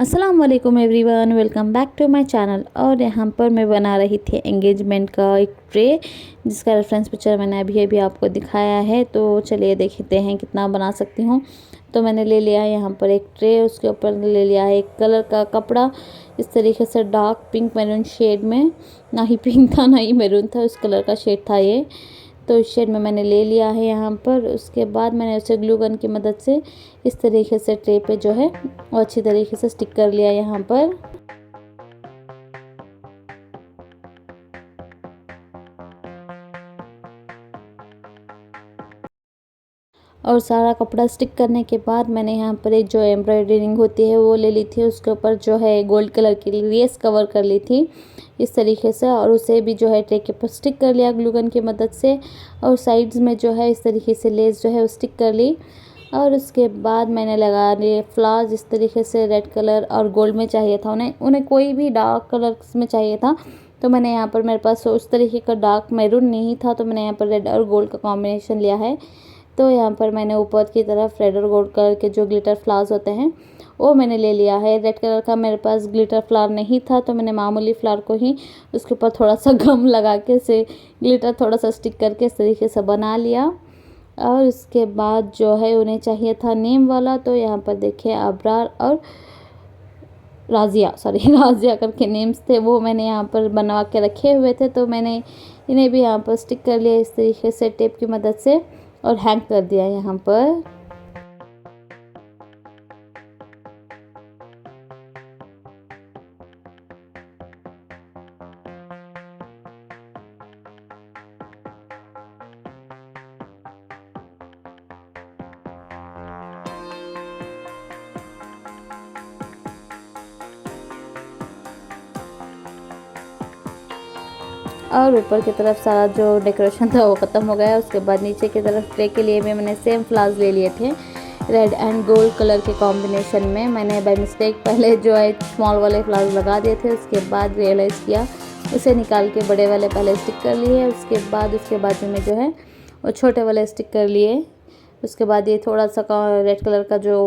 अस्सलाम वालेकुम everyone, welcome back to my channel. और यहाँ पर मैं बना रही थी एंगेजमेंट का एक ट्रे, जिसका रेफरेंस पिक्चर मैंने अभी अभी आपको दिखाया है। तो चलिए देखते हैं कितना बना सकती हूँ। तो मैंने ले लिया है यहाँ पर एक ट्रे, उसके ऊपर ले लिया है एक कलर का कपड़ा, इस तरीके से डार्क पिंक मैरून शेड में, ना ही पिंक था ना ही मैरून था, उस कलर का शेड था ये। तो इस शेड में मैंने ले लिया है यहाँ पर। उसके बाद मैंने उसे ग्लू गन की मदद से इस तरीके से ट्रे पे जो है वो अच्छी तरीके से स्टिक कर लिया यहाँ पर। और सारा कपड़ा स्टिक करने के बाद मैंने यहाँ पर एक जो एम्ब्रॉयडरिंग होती है वो ले ली थी, उसके ऊपर जो है गोल्ड कलर की लेस कवर कर ली थी इस तरीके से, और उसे भी जो है ट्रे के ऊपर स्टिक कर लिया ग्लू गन की मदद से। और साइड्स में जो है इस तरीके से लेस जो है वो स्टिक कर ली। और उसके बाद मैंने लगा लिए फ्लावर्स इस तरीके से, रेड कलर और गोल्ड में चाहिए था उन्हें कोई भी डार्क कलर में चाहिए था। तो मैंने यहाँ पर, मेरे पास उस तरीके का डार्क मैरून नहीं था, तो मैंने यहाँ पर रेड और गोल्ड का कॉम्बिनेशन लिया है। तो यहाँ पर मैंने ऊपर की तरफ रेड और गोल्ड कलर के जो ग्लिटर फ्लावर्स होते हैं वो मैंने ले लिया है। रेड कलर का मेरे पास ग्लिटर फ्लावर नहीं था, तो मैंने मामूली फ्लावर को ही उसके ऊपर थोड़ा सा गम लगा के से ग्लिटर थोड़ा सा स्टिक करके इस तरीके से बना लिया। और उसके बाद जो है उन्हें चाहिए था नेम वाला, तो यहाँ पर देखिए अबरार और राजिया, सॉरी राजिया करके नेम्स थे, वो मैंने यहाँ पर बनवा के रखे हुए थे। तो मैंने इन्हें भी यहाँ पर स्टिक कर लिया इस तरीके से टेप की मदद से और हैंग कर दिया यहाँ पर। और ऊपर की तरफ सारा जो डेकोरेशन था वो ख़त्म हो गया। उसके बाद नीचे की तरफ ट्रे के लिए भी मैंने सेम फ्लावर्स ले लिए थे, रेड एंड गोल्ड कलर के कॉम्बिनेशन में। मैंने बाय मिस्टेक पहले जो है स्मॉल वाले फ्लावर्स लगा दिए थे, उसके बाद रियलाइज़ किया, उसे निकाल के बड़े वाले पहले स्टिक कर लिए। उसके बाद उसके बाजू में जो है वो छोटे वाले स्टिक कर लिए। उसके बाद ये थोड़ा सा रेड कलर का जो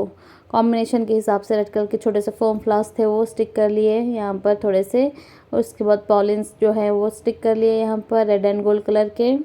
कॉम्बिनेशन के हिसाब से रेड कलर के छोटे से फोम फ्लावर्स थे वो स्टिक कर लिए यहाँ पर थोड़े से। और उसके बाद पॉलिन्स जो है वो स्टिक कर लिए यहाँ पर रेड एंड गोल्ड कलर के।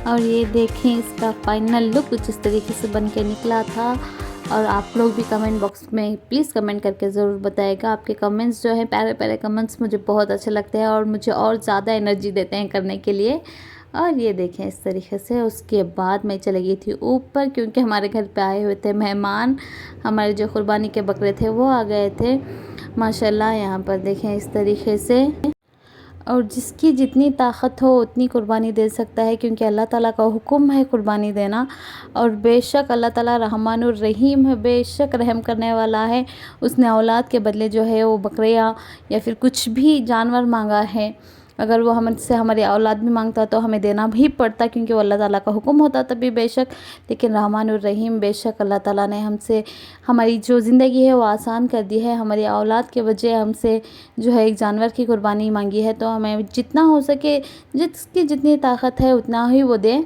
और ये देखें इसका फाइनल लुक कुछ इस तरीके से बन के निकला था। और आप लोग भी कमेंट बॉक्स में प्लीज़ कमेंट करके ज़रूर बताइएगा। आपके कमेंट्स जो है, प्यारे प्यारे कमेंट्स मुझे बहुत अच्छे लगते हैं और मुझे और ज़्यादा एनर्जी देते हैं करने के लिए। और ये देखें इस तरीके से। उसके बाद मैं चली गई थी ऊपर, क्योंकि हमारे घर पे आए हुए थे मेहमान, हमारे जो कुर्बानी के बकरे थे वो आ गए थे माशाल्लाह। यहाँ पर देखें इस तरीके से। और जिसकी जितनी ताकत हो उतनी कुर्बानी दे सकता है, क्योंकि अल्लाह ताला का हुक्म है कुर्बानी देना। और बेशक अल्लाह ताला रहमानुर रहीम है, बेशक रहम करने वाला है। उसने औलाद के बदले जो है वो बकरियाँ या फिर कुछ भी जानवर मांगा है, अगर वो हमसे हमारी औलाद भी मांगता तो हमें देना भी पड़ता, क्योंकि वो अल्लाह ताला का हुक्म होता तभी बेशक। लेकिन रहमानुर रहीम, बेशक अल्लाह ताला ने हमसे हमारी जो ज़िंदगी है वो आसान कर दी है। हमारी औलाद के वजह हमसे जो है एक जानवर की कुर्बानी मांगी है, तो हमें जितना हो सके, जिसकी जितनी ताकत है उतना ही वो दे।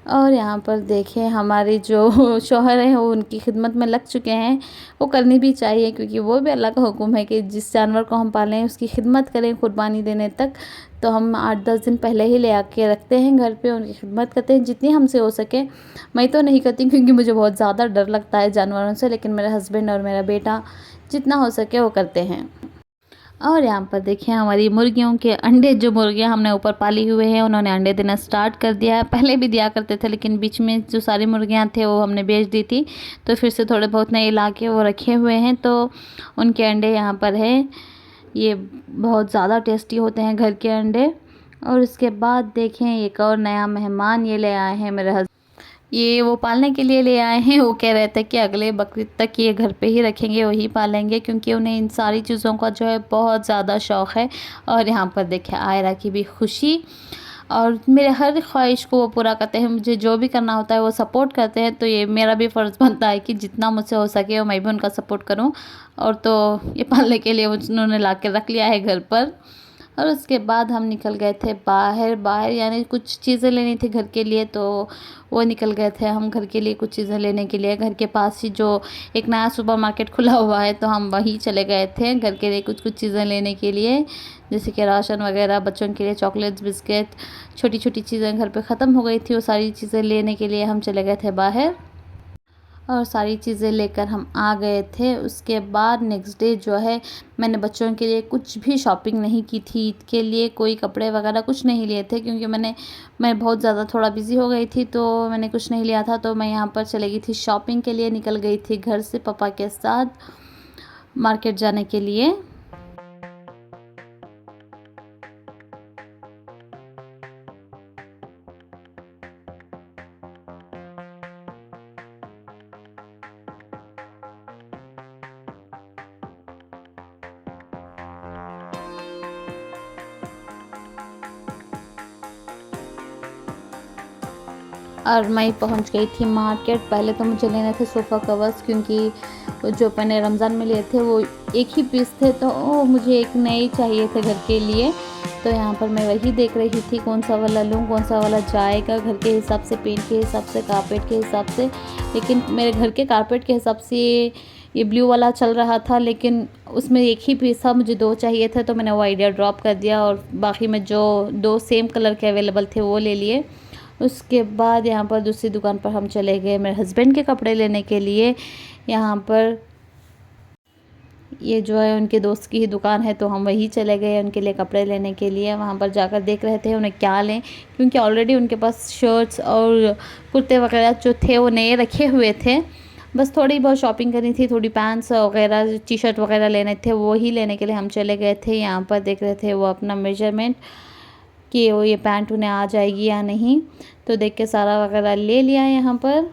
और यहाँ पर देखें हमारे जो शौहर हैं वो उनकी खिदमत में लग चुके हैं। वो करनी भी चाहिए, क्योंकि वो भी अल्लाह का हुक्म है कि जिस जानवर को हम पालें उसकी खिदमत करें कुर्बानी देने तक। तो हम 8-10 दिन पहले ही ले आके रखते हैं घर पे, उनकी खिदमत करते हैं जितनी हमसे हो सके। मैं तो नहीं करती क्योंकि मुझे बहुत ज़्यादा डर लगता है जानवरों से, लेकिन मेरे हस्बैंड और मेरा बेटा जितना हो सके वो करते हैं। और यहाँ पर देखिए हमारी मुर्गियों के अंडे, जो मुर्गियाँ हमने ऊपर पाली हुए हैं उन्होंने अंडे देना स्टार्ट कर दिया है। पहले भी दिया करते थे लेकिन बीच में जो सारी मुर्गियाँ थे वो हमने बेच दी थी, तो फिर से थोड़े बहुत नए ला के वो रखे हुए हैं, तो उनके अंडे यहाँ पर है। ये बहुत ज़्यादा टेस्टी होते हैं घर के अंडे। और उसके बाद देखें एक और नया मेहमान ये ले आए हैं मेरे ये वो पालने के लिए ले आए हैं। वो कह रहे थे कि अगले बकरीद तक ये घर पे ही रखेंगे, वही पालेंगे, क्योंकि उन्हें इन सारी चीज़ों का जो है बहुत ज़्यादा शौक़ है। और यहाँ पर देखें आयरा की भी खुशी, और मेरे हर ख्वाहिश को वो पूरा करते हैं। मुझे जो भी करना होता है वो सपोर्ट करते हैं, तो ये मेरा भी फ़र्ज़ बनता है कि जितना मुझसे हो सके वो मैं भी उनका सपोर्ट करूँ। और तो ये पालने के लिए उन्होंने ला के रख लिया है घर पर। और उसके बाद हम निकल गए थे बाहर यानी कुछ चीज़ें लेनी थी घर के लिए, तो वो निकल गए थे हम घर के लिए कुछ चीज़ें लेने के लिए। घर के पास ही जो एक नया सुपरमार्केट खुला हुआ है, तो हम वहीं चले गए थे घर के लिए कुछ चीज़ें लेने के लिए, जैसे कि राशन वगैरह, बच्चों के लिए चॉकलेट्स, बिस्किट, छोटी छोटी चीज़ें घर पे ख़त्म हो गई थी, वो सारी चीज़ें लेने के लिए हम चले गए थे बाहर। और सारी चीज़ें लेकर हम आ गए थे। उसके बाद नेक्स्ट डे जो है मैंने बच्चों के लिए कुछ भी शॉपिंग नहीं की थी। ईद के लिए कोई कपड़े वगैरह कुछ नहीं लिए थे, क्योंकि मैं बहुत ज़्यादा थोड़ा बिज़ी हो गई थी, तो मैंने कुछ नहीं लिया था। तो मैं यहाँ पर चली गई थी शॉपिंग के लिए, निकल गई थी घर से पापा के साथ मार्केट जाने के लिए। और मैं पहुंच गई थी मार्केट। पहले तो मुझे लेने थे सोफ़ा कवर्स, क्योंकि जो मैंने रमज़ान में लिए थे वो एक ही पीस थे, तो मुझे एक नए चाहिए थे घर के लिए। तो यहाँ पर मैं वही देख रही थी कौन सा वाला लूँ, कौन सा वाला जाएगा घर के हिसाब से, पेंट के हिसाब से, कारपेट के हिसाब से। लेकिन मेरे घर के कारपेट के हिसाब से ये ब्लू वाला चल रहा था, लेकिन उसमें एक ही पीस था, मुझे 2 चाहिए थे, तो मैंने वो आइडिया ड्रॉप कर दिया और बाकी में जो 2 सेम कलर के अवेलेबल थे वो ले लिए। उसके बाद यहाँ पर दूसरी दुकान पर हम चले गए मेरे हस्बैंड के कपड़े लेने के लिए। यहाँ पर ये जो है उनके दोस्त की ही दुकान है, तो हम वहीं चले गए उनके लिए कपड़े लेने के लिए। वहाँ पर जाकर देख रहे थे उन्हें क्या लें, क्योंकि ऑलरेडी उनके पास शर्ट्स और कुर्ते वगैरह जो थे वो नए रखे हुए थे। बस थोड़ी बहुत शॉपिंग करनी थी, थोड़ी पैंट्स वगैरह, टी शर्ट वगैरह लेने थे, वो ही लेने के लिए हम चले गए थे। यहाँ पर देख रहे थे वो अपना मेजरमेंट कि वो ये पैंट उन्हें आ जाएगी या नहीं, तो देख के सारा वगैरह ले लिया यहाँ पर।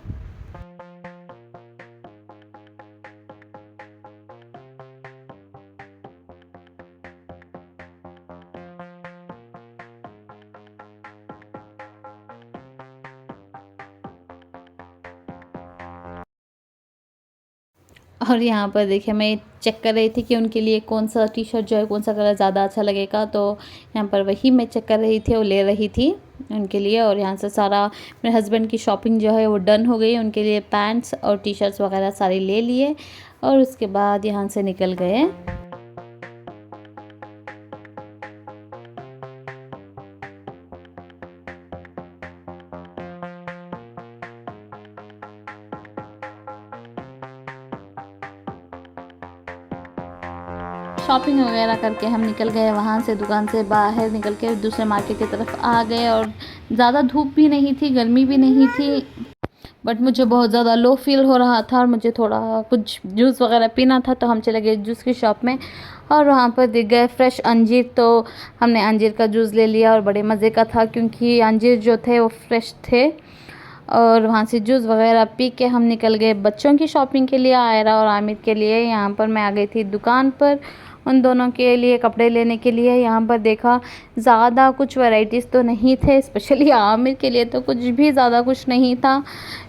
और यहाँ पर देखिए मैं चेक कर रही थी कि उनके लिए कौन सा टी शर्ट जो है, कौन सा कलर ज़्यादा अच्छा लगेगा, तो यहाँ पर वही मैं चेक कर रही थी और ले रही थी उनके लिए। और यहाँ से सारा मेरे हस्बैंड की शॉपिंग जो है वो डन हो गई। उनके लिए पैंट्स और टी शर्ट्स वगैरह सारे ले लिए और उसके बाद यहाँ से निकल गए। शॉपिंग वगैरह करके हम निकल गए वहाँ से, दुकान से बाहर निकल के दूसरे मार्केट की तरफ आ गए। और ज़्यादा धूप भी नहीं थी, गर्मी भी नहीं थी, बट मुझे बहुत ज़्यादा लो फील हो रहा था और मुझे थोड़ा कुछ जूस वगैरह पीना था, तो हम चले गए जूस की शॉप में और वहाँ पर दिख गए फ्रेश अंजीर, तो हमने अंजीर का जूस ले लिया और बड़े मज़े का था, क्योंकि अंजीर जो थे वो फ्रेश थे। और वहाँ से जूस वगैरह पी के हम निकल गए बच्चों की शॉपिंग के लिए, आयरा और आमिर के लिए। यहाँ पर मैं आ गई थी दुकान पर उन दोनों के लिए कपड़े लेने के लिए। यहाँ पर देखा ज़्यादा कुछ वैरायटीज़ तो नहीं थे, स्पेशली आमिर के लिए तो कुछ भी ज़्यादा कुछ नहीं था।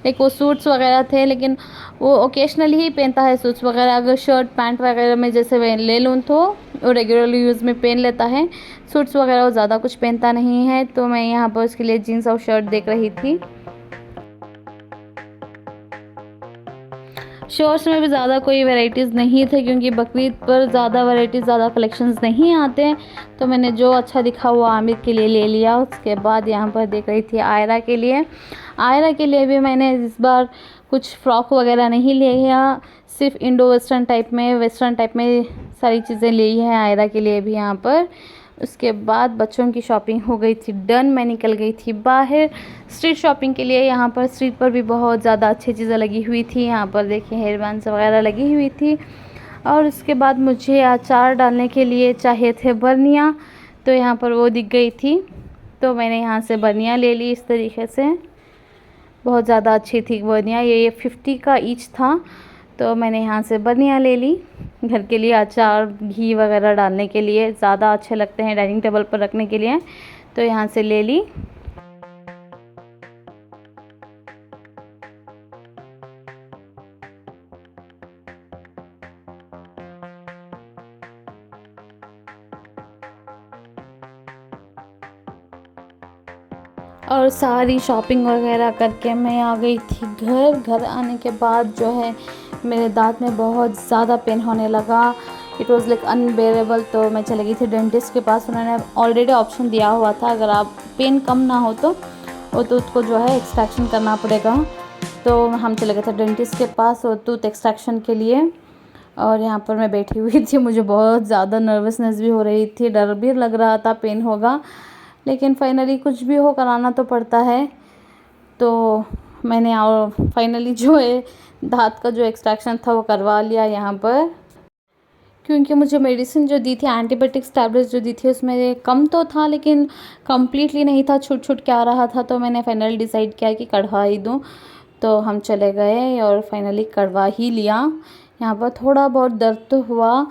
एक वो सूट्स वगैरह थे, लेकिन वो ओकेशनली ही पहनता है सूट्स वगैरह। अगर शर्ट पैंट वगैरह में जैसे मैं ले लूँ तो वो रेगुलरली यूज़ में पहन लेता है, सूट्स वगैरह वो ज़्यादा कुछ पहनता नहीं है। तो मैं यहाँ पर उसके लिए जीन्स और शर्ट देख रही थी। शॉर्ट्स में भी ज़्यादा कोई वैरायटीज़ नहीं थे, क्योंकि बकरीद पर ज़्यादा वैरायटीज़, ज़्यादा कलेक्शंस नहीं आते हैं, तो मैंने जो अच्छा दिखा वो आमिर के लिए ले लिया। उसके बाद यहाँ पर देख रही थी आयरा के लिए। आयरा के लिए भी मैंने इस बार कुछ फ्रॉक वगैरह नहीं लिया, सिर्फ इंडो वेस्टर्न टाइप में सारी चीज़ें ली है आयरा के लिए भी यहाँ पर। उसके बाद बच्चों की शॉपिंग हो गई थी डन। मैं निकल गई थी बाहर स्ट्रीट शॉपिंग के लिए। यहाँ पर स्ट्रीट पर भी बहुत ज़्यादा अच्छी चीज़ें लगी हुई थी। यहाँ पर देखिए हेयर बैंड्स वगैरह लगी हुई थी। और उसके बाद मुझे अचार डालने के लिए चाहिए थे बर्नियाँ, तो यहाँ पर वो दिख गई थी, तो मैंने यहाँ से बर्नियाँ ले ली। इस तरीके से बहुत ज़्यादा अच्छी थी बर्नियाँ। ये 50 का ईच था, तो मैंने यहाँ से बर्नियाँ ले ली। घर के लिए अचार घी वगैरह डालने के लिए ज़्यादा अच्छे लगते हैं डाइनिंग टेबल पर रखने के लिए, तो यहाँ से ले ली। और सारी शॉपिंग वगैरह करके मैं आ गई थी घर आने के बाद जो है मेरे दांत में बहुत ज़्यादा पेन होने लगा। It was like unbearable. तो मैं चली गई थी डेंटिस्ट के पास। उन्होंने ऑलरेडी ऑप्शन दिया हुआ था, अगर आप पेन कम ना हो तो वो टूथ को जो है एक्सट्रैक्शन करना पड़ेगा। तो हम चले गए थे डेंटिस्ट के पास वो टूथ एक्सट्रैक्शन के लिए। और यहाँ पर मैं बैठी हुई थी, मुझे बहुत ज़्यादा नर्वसनेस भी हो रही थी, डर भी लग रहा था पेन होगा, लेकिन फाइनली कुछ भी हो कराना तो पड़ता है। तो मैंने और फाइनली जो है दांत का जो एक्सट्रैक्शन था वो करवा लिया यहाँ पर। क्योंकि मुझे मेडिसिन जो दी थी, एंटीबायोटिक्स टैबलेट्स जो दी थी, उसमें कम तो था लेकिन कम्प्लीटली नहीं था, छूट छूट के आ रहा था। तो मैंने फाइनली डिसाइड किया कि कढ़वा ही दूँ। तो हम चले गए और फाइनली कढ़वा ही लिया। यहाँ पर थोड़ा बहुत दर्द तो हुआ,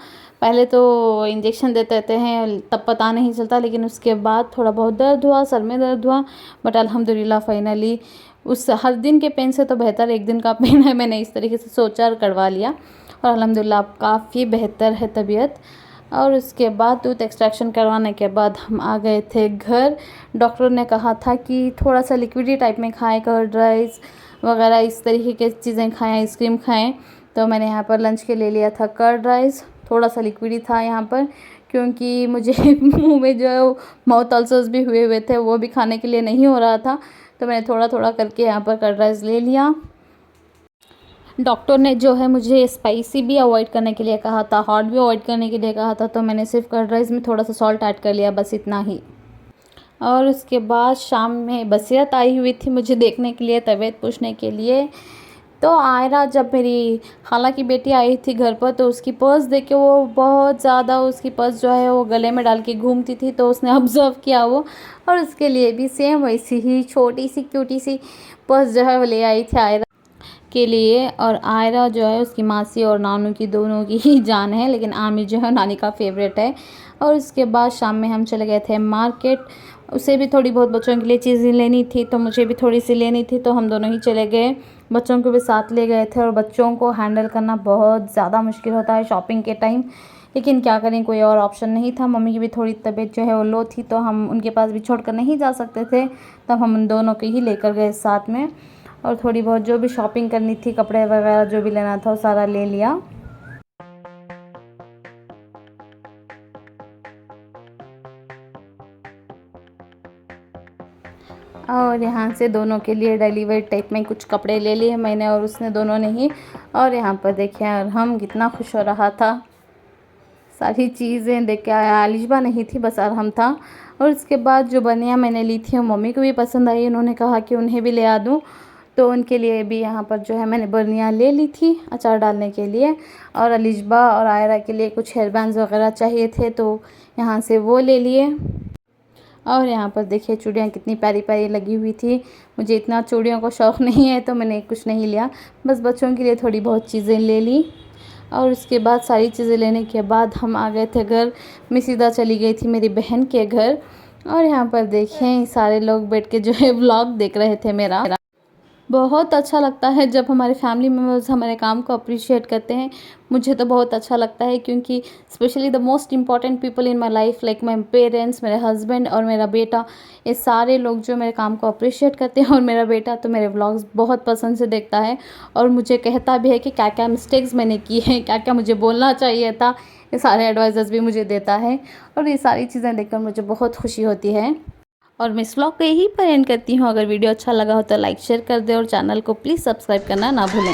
पहले तो इंजेक्शन देते हैं तब पता नहीं चलता, लेकिन उसके बाद थोड़ा बहुत दर्द हुआ, सर में दर्द हुआ, बट अल्हम्दुलिल्लाह फाइनली उस हर दिन के पेन से तो बेहतर एक दिन का पेन है, मैंने इस तरीके से सोचा और करवा लिया। और अल्हम्दुलिल्लाह काफ़ी बेहतर है तबीयत। और उसके बाद टूथ एक्सट्रैक्शन करवाने के बाद हम आ गए थे घर। डॉक्टर ने कहा था कि थोड़ा सा लिक्विडी टाइप में खाएं, कर्ड राइस वगैरह इस तरीके की चीज़ें खाएं, आइसक्रीम खाएं। तो मैंने यहाँ पर लंच के ले लिया था कर्ड राइस, थोड़ा सा लिक्विडी था यहाँ पर, क्योंकि मुझे मुंह में जो माउथ अल्सर्स भी हुए थे वो भी खाने के लिए नहीं हो रहा था। तो मैंने थोड़ा थोड़ा करके यहाँ पर कर्ड राइस ले लिया। डॉक्टर ने जो है मुझे स्पाइसी भी अवॉइड करने के लिए कहा था, हॉट भी अवॉइड करने के लिए कहा था, तो मैंने सिर्फ कर्ड राइस में थोड़ा सा सॉल्ट ऐड कर लिया, बस इतना ही। और उसके बाद शाम में बसीरत आई हुई थी मुझे देखने के लिए, तबीयत पूछने के लिए। तो आयरा जब मेरी खाला की बेटी आई थी घर पर, तो उसकी पर्स देख के वो बहुत ज़्यादा, उसकी पर्स जो है वो गले में डाल के घूमती थी, तो उसने ऑब्ज़र्व किया वो, और उसके लिए भी सेम वैसी ही छोटी सी क्यूटी सी पर्स जो है वो ले आई थी आयरा के लिए। और आयरा जो है उसकी मासी और नानू की दोनों की ही जान है, लेकिन आमिर जो है नानी का फेवरेट है। और उसके बाद शाम में हम चले गए थे मार्केट, उसे भी थोड़ी बहुत बच्चों के लिए चीज़ें लेनी थी, तो मुझे भी थोड़ी सी लेनी थी, तो हम दोनों ही चले गए, बच्चों को भी साथ ले गए थे। और बच्चों को हैंडल करना बहुत ज़्यादा मुश्किल होता है शॉपिंग के टाइम, लेकिन क्या करें, कोई और ऑप्शन नहीं था। मम्मी की भी थोड़ी तबीयत जो है वो लो थी, तो हम उनके पास भी छोड़ कर नहीं जा सकते थे, तब हम उन दोनों को ही लेकर गए साथ में। और थोड़ी बहुत जो भी शॉपिंग करनी थी, कपड़े वगैरह जो भी लेना था वो सारा ले लिया। और यहाँ से दोनों के लिए डेली वेयर टाइप में कुछ कपड़े ले लिए मैंने और उसने, दोनों ने ही। और यहाँ पर देखिए और हम कितना खुश हो रहा था, सारी चीज़ें देख के आया। आलिशबा नहीं थी, बस अरहम था। और उसके बाद जो बनियाँ मैंने ली थी वो मम्मी को भी पसंद आई, उन्होंने कहा कि उन्हें भी ले आ दूँ, तो उनके लिए भी यहाँ पर जो है मैंने बर्नियाँ ले ली थी अचार डालने के लिए। और अलिशबा और आयरा के लिए कुछ हेयर बैंड्स वगैरह चाहिए थे, तो यहाँ से वो ले लिए। और यहाँ पर देखिए चूड़ियाँ कितनी प्यारी प्यारी लगी हुई थी। मुझे इतना चूड़ियों का शौक़ नहीं है, तो मैंने कुछ नहीं लिया, बस बच्चों के लिए थोड़ी बहुत चीज़ें ले ली। और उसके बाद सारी चीज़ें लेने के बाद हम आ गए थे घर। मैं सीधा चली गई थी मेरी बहन के घर। और यहाँ पर देखें सारे लोग बैठ के जो है व्लॉग देख रहे थे मेरा। बहुत अच्छा लगता है जब हमारे फैमिली मेम्बर्स हमारे काम को अप्रिशिएट करते हैं। मुझे तो बहुत अच्छा लगता है, क्योंकि specially the most important people in my life like my parents, मेरे हस्बैंड और मेरा बेटा, ये सारे लोग जो मेरे काम को अप्रिशिएट करते हैं। और मेरा बेटा तो मेरे व्लॉग्स बहुत पसंद से देखता है और मुझे कहता भी है कि क्या क्या मिस्टेक्स मैंने की हैं, क्या क्या मुझे बोलना चाहिए था, ये सारे एडवाइजेस भी मुझे देता है। और ये सारी चीज़ें देखकर मुझे बहुत खुशी होती है। और मैं इस व्लॉग को यहीं पर एंड करती हूँ। अगर वीडियो अच्छा लगा हो तो लाइक शेयर कर दे और चैनल को प्लीज़ सब्सक्राइब करना ना भूलें।